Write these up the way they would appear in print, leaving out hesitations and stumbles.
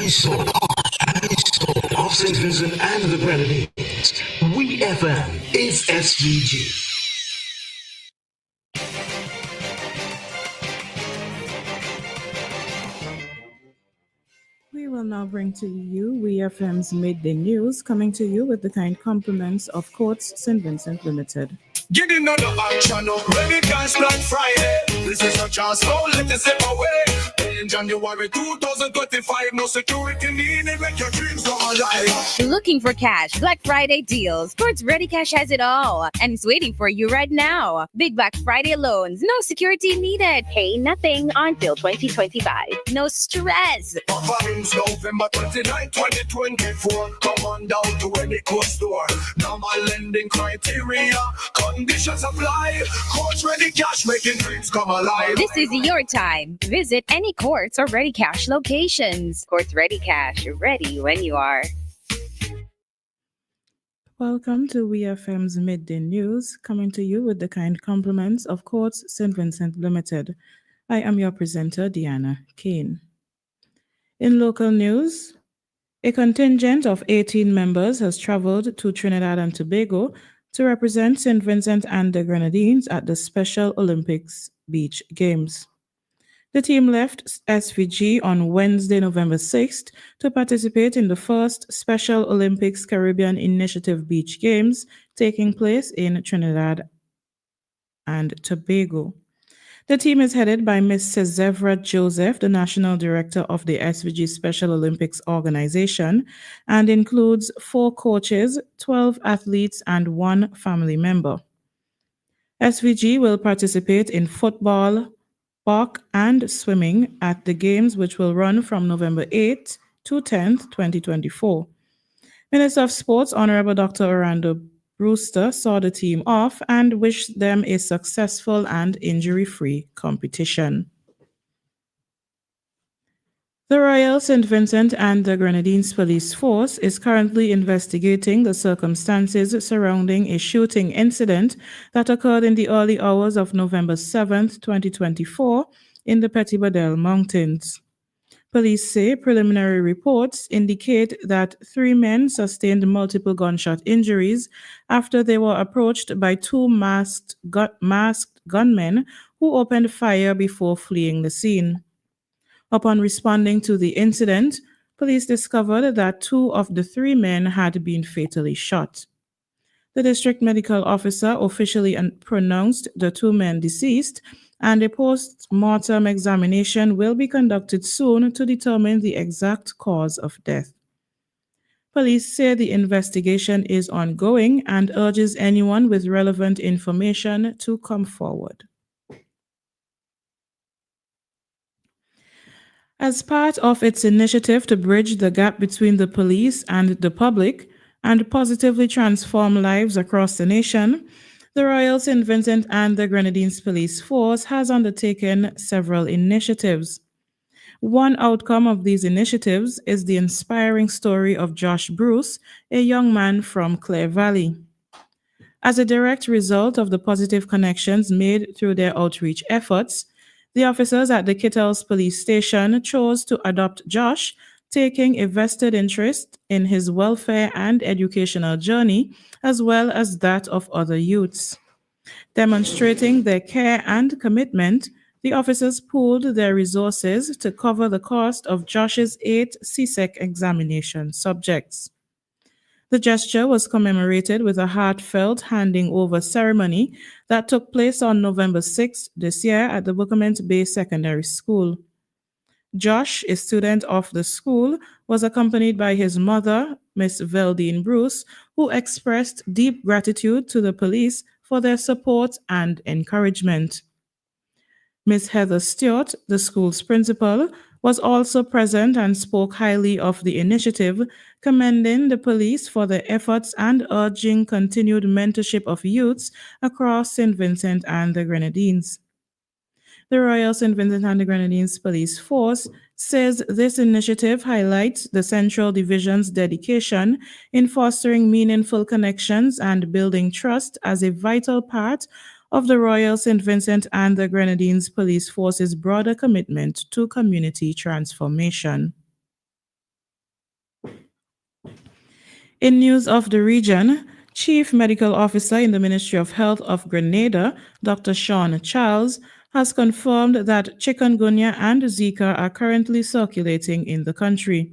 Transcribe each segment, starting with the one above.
soul of St. Vincent and the Grenadines. WEFM is SVG. We will now bring to you WEFM's Midday News, coming to you with the kind compliments of Courts St. Vincent Limited. Get another action up, ready cash Black Friday. This is a chance, so let it slip away. In January 2025, no security needed, make your dreams come alive. Looking for cash? Black Friday deals. Sports Ready Cash has it all, and it's waiting for you right now. Big Black Friday loans, no security needed. Pay nothing until 2025. No stress. Offerings November 29, 2024. Come on down to any core store. Normal lending criteria. Conditions apply. Courts Ready Cash, making dreams come alive. This is your time. Visit any Courts or Ready Cash locations. Courts Ready Cash, ready when you are. Welcome to WEFM's Midday News, coming to you with the kind compliments of Courts St. Vincent Limited. I am your presenter, Dianna Cain. In local news, a contingent of 18 members has traveled to Trinidad and Tobago to represent St. Vincent and the Grenadines at the Special Olympics Beach Games. The team left SVG on Wednesday, November 6th to participate in the first Special Olympics Caribbean Initiative Beach Games taking place in Trinidad and Tobago. The team is headed by Ms. Cezevra Joseph, the National Director of the SVG Special Olympics Organization, and includes 4 coaches, 12 athletes, and 1 family member. SVG will participate in football, park, and swimming at the Games, which will run from November 8th to 10th, 2024. Minister of Sports, Honorable Dr. Orlando Brewster, saw the team off and wished them a successful and injury-free competition. The Royal St. Vincent and the Grenadines Police Force is currently investigating the circumstances surrounding a shooting incident that occurred in the early hours of November 7th, 2024, in the Petit Badel Mountains. Police say preliminary reports indicate that 3 men sustained multiple gunshot injuries after they were approached by 2 masked gunmen who opened fire before fleeing the scene. Upon responding to the incident, police discovered that 2 of the 3 men had been fatally shot. The district medical officer officially pronounced the 2 men deceased, and a post-mortem examination will be conducted soon to determine the exact cause of death. Police say the investigation is ongoing and urges anyone with relevant information to come forward. As part of its initiative to bridge the gap between the police and the public and positively transform lives across the nation, the Royal St. Vincent and the Grenadines Police Force has undertaken several initiatives. One outcome of these initiatives is the inspiring story of Josh Bruce, a young man from Clare Valley. As a direct result of the positive connections made through their outreach efforts, the officers at the Kittles Police Station chose to adopt Josh, taking a vested interest in his welfare and educational journey, as well as that of other youths. Demonstrating their care and commitment, the officers pooled their resources to cover the cost of Josh's 8 CSEC examination subjects. The gesture was commemorated with a heartfelt handing over ceremony that took place on November 6 this year at the Bookament Bay Secondary School. Josh, a student of the school, was accompanied by his mother, Miss Veldine Bruce, who expressed deep gratitude to the police for their support and encouragement. Miss Heather Stewart, the school's principal, was also present and spoke highly of the initiative, commending the police for their efforts and urging continued mentorship of youths across St. Vincent and the Grenadines. The Royal St. Vincent and the Grenadines Police Force says this initiative highlights the Central Division's dedication in fostering meaningful connections and building trust as a vital part of the Royal St. Vincent and the Grenadines Police Force's broader commitment to community transformation. In news of the region, Chief Medical Officer in the Ministry of Health of Grenada, Dr. Sean Charles, has confirmed that chikungunya and Zika are currently circulating in the country.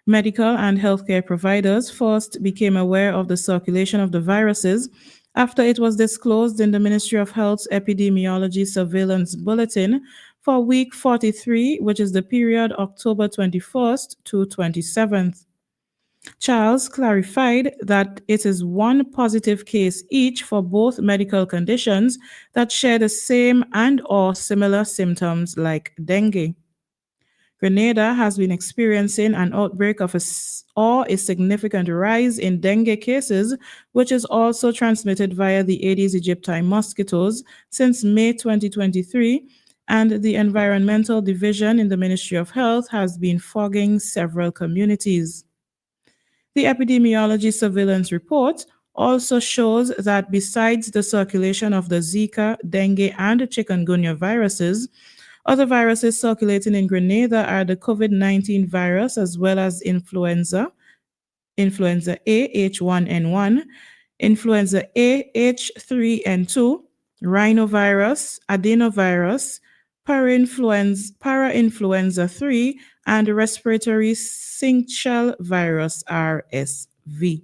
Medical and healthcare providers first became aware of the circulation of the viruses after it was disclosed in the Ministry of Health's Epidemiology Surveillance Bulletin for week 43, which is the period October 21st to 27th. Charles clarified that it is one positive case each for both medical conditions that share the same and/or similar symptoms like dengue. Grenada has been experiencing an outbreak of a significant rise in dengue cases, which is also transmitted via the Aedes aegypti mosquitoes since May 2023, and the Environmental Division in the Ministry of Health has been fogging several communities. The epidemiology surveillance report also shows that besides the circulation of the Zika, dengue, and chikungunya viruses, other viruses circulating in Grenada are the COVID-19 virus as well as influenza A H1N1, influenza A H3N2, rhinovirus, adenovirus, parainfluenza 3, and respiratory syncytial virus RSV.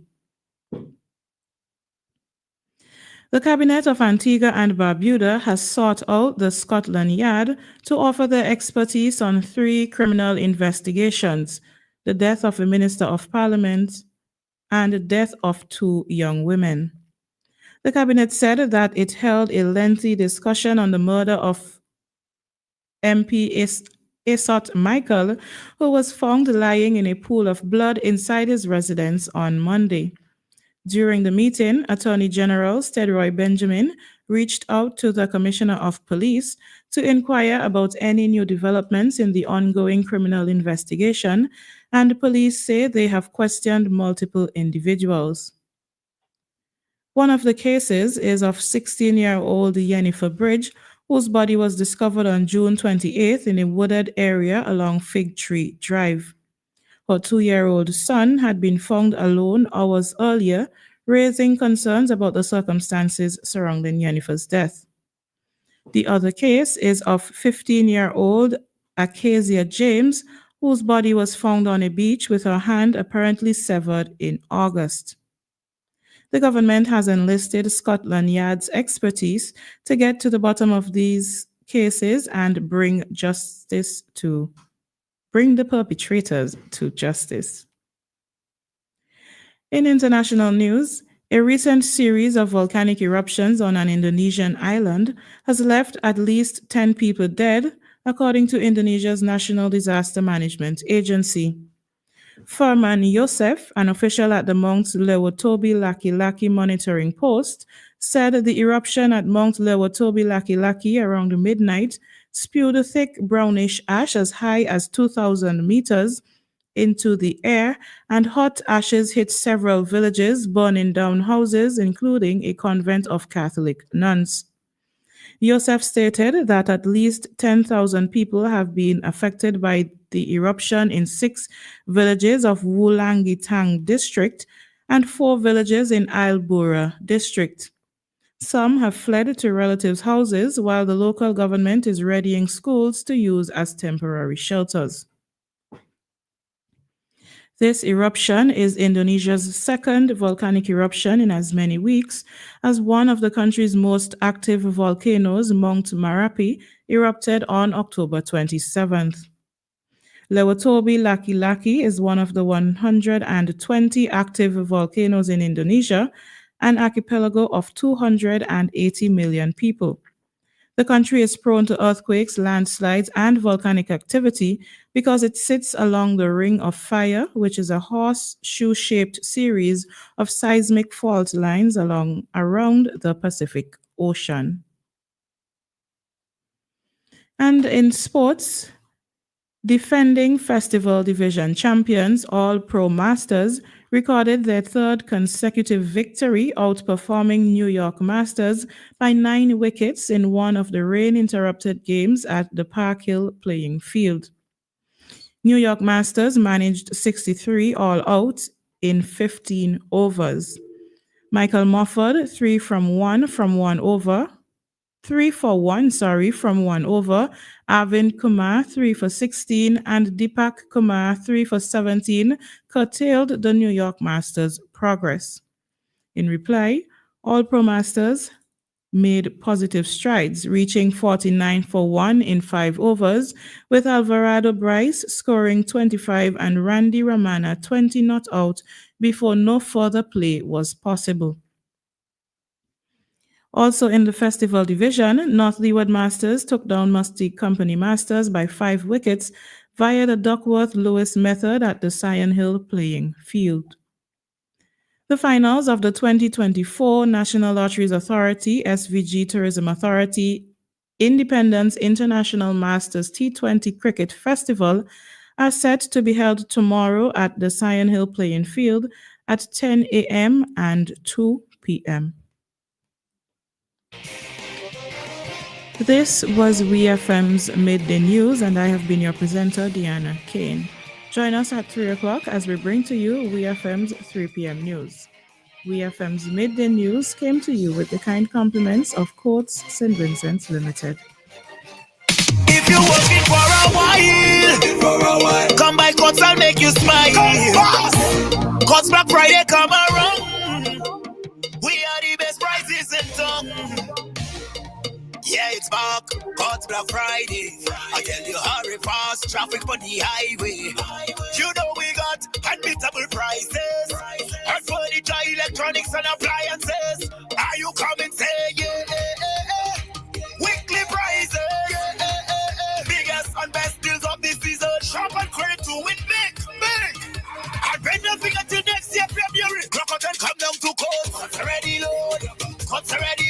The Cabinet of Antigua and Barbuda has sought out the Scotland Yard to offer their expertise on 3 criminal investigations: the death of a Minister of Parliament and the death of 2 young women. The Cabinet said that it held a lengthy discussion on the murder of MP Asot Michael, who was found lying in a pool of blood inside his residence on Monday. During the meeting, Attorney General Steadroy Benjamin reached out to the Commissioner of Police to inquire about any new developments in the ongoing criminal investigation, and police say they have questioned multiple individuals. One of the cases is of 16-year-old Jennifer Bridge, whose body was discovered on June 28th in a wooded area along Fig Tree Drive. Her 2-year-old son had been found alone hours earlier, raising concerns about the circumstances surrounding Jennifer's death. The other case is of 15-year-old Acacia James, whose body was found on a beach with her hand apparently severed in August. The government has enlisted Scotland Yard's expertise to get to the bottom of these cases and bring the perpetrators to justice. In international news, a recent series of volcanic eruptions on an Indonesian island has left at least 10 people dead, according to Indonesia's National Disaster Management Agency. Firman Yosef, an official at the Mount Lewotobi Laki-Laki monitoring post, said the eruption at Mount Lewotobi Laki-Laki around midnight spewed a thick brownish ash as high as 2,000 meters into the air, and hot ashes hit several villages, burning down houses, including a convent of Catholic nuns. Yosef stated that at least 10,000 people have been affected by the eruption in 6 villages of Wulangitang district and 4 villages in Ailbura district. Some have fled to relatives' houses, while the local government is readying schools to use as temporary shelters. This eruption is Indonesia's second volcanic eruption in as many weeks, as one of the country's most active volcanoes, Mount Marapi, erupted on October 27th. Lewotobi Laki-Laki is one of the 120 active volcanoes in Indonesia, an archipelago of 280 million people. The country is prone to earthquakes, landslides, and volcanic activity because it sits along the Ring of Fire, which is a horseshoe-shaped series of seismic fault lines around the Pacific Ocean. And in sports, defending Festival Division champions, All Pro Masters, recorded their 3rd consecutive victory, outperforming New York Masters by 9 wickets in one of the rain-interrupted games at the Park Hill playing field. New York Masters managed 63 all out in 15 overs. Michael Mofford, 3 from 1 over. 3 for 1, from 1 over. Arvind Kumar, 3 for 16, and Deepak Kumar, 3 for 17, curtailed the New York Masters' progress. In reply, all Pro Masters made positive strides, reaching 49 for 1 in 5 overs, with Alvarado Bryce scoring 25 and Randy Ramana 20 not out before no further play was possible. Also in the Festival Division, North Leeward Masters took down Mustique Company Masters by 5 wickets via the Duckworth-Lewis method at the Sion Hill playing field. The finals of the 2024 National Lotteries Authority, SVG Tourism Authority, Independence International Masters T20 Cricket Festival are set to be held tomorrow at the Sion Hill playing field at 10 a.m. and 2 p.m. This was WEFM's Midday News, and I have been your presenter, Dianna Cain. Join us at 3 o'clock as we bring to you WEFM's 3 p.m. news. WEFM's Midday News came to you with the kind compliments of Courts St. Vincent's Limited. If you're working for a while, come by Courts, I'll make you smile. Courts Black Friday come around. We are the best prices in town. Yeah, it's back, Courts Black Friday. I tell you, hurry fast, traffic on the highway. You know we got unbeatable prices. And furniture, electronics and appliances. Are you coming, say yeah. Weekly prices. Biggest and best deals of this season. Shop and credit to win big. And when you figure to next year, February, rock out and come down to Courts. Courts already load. Courts already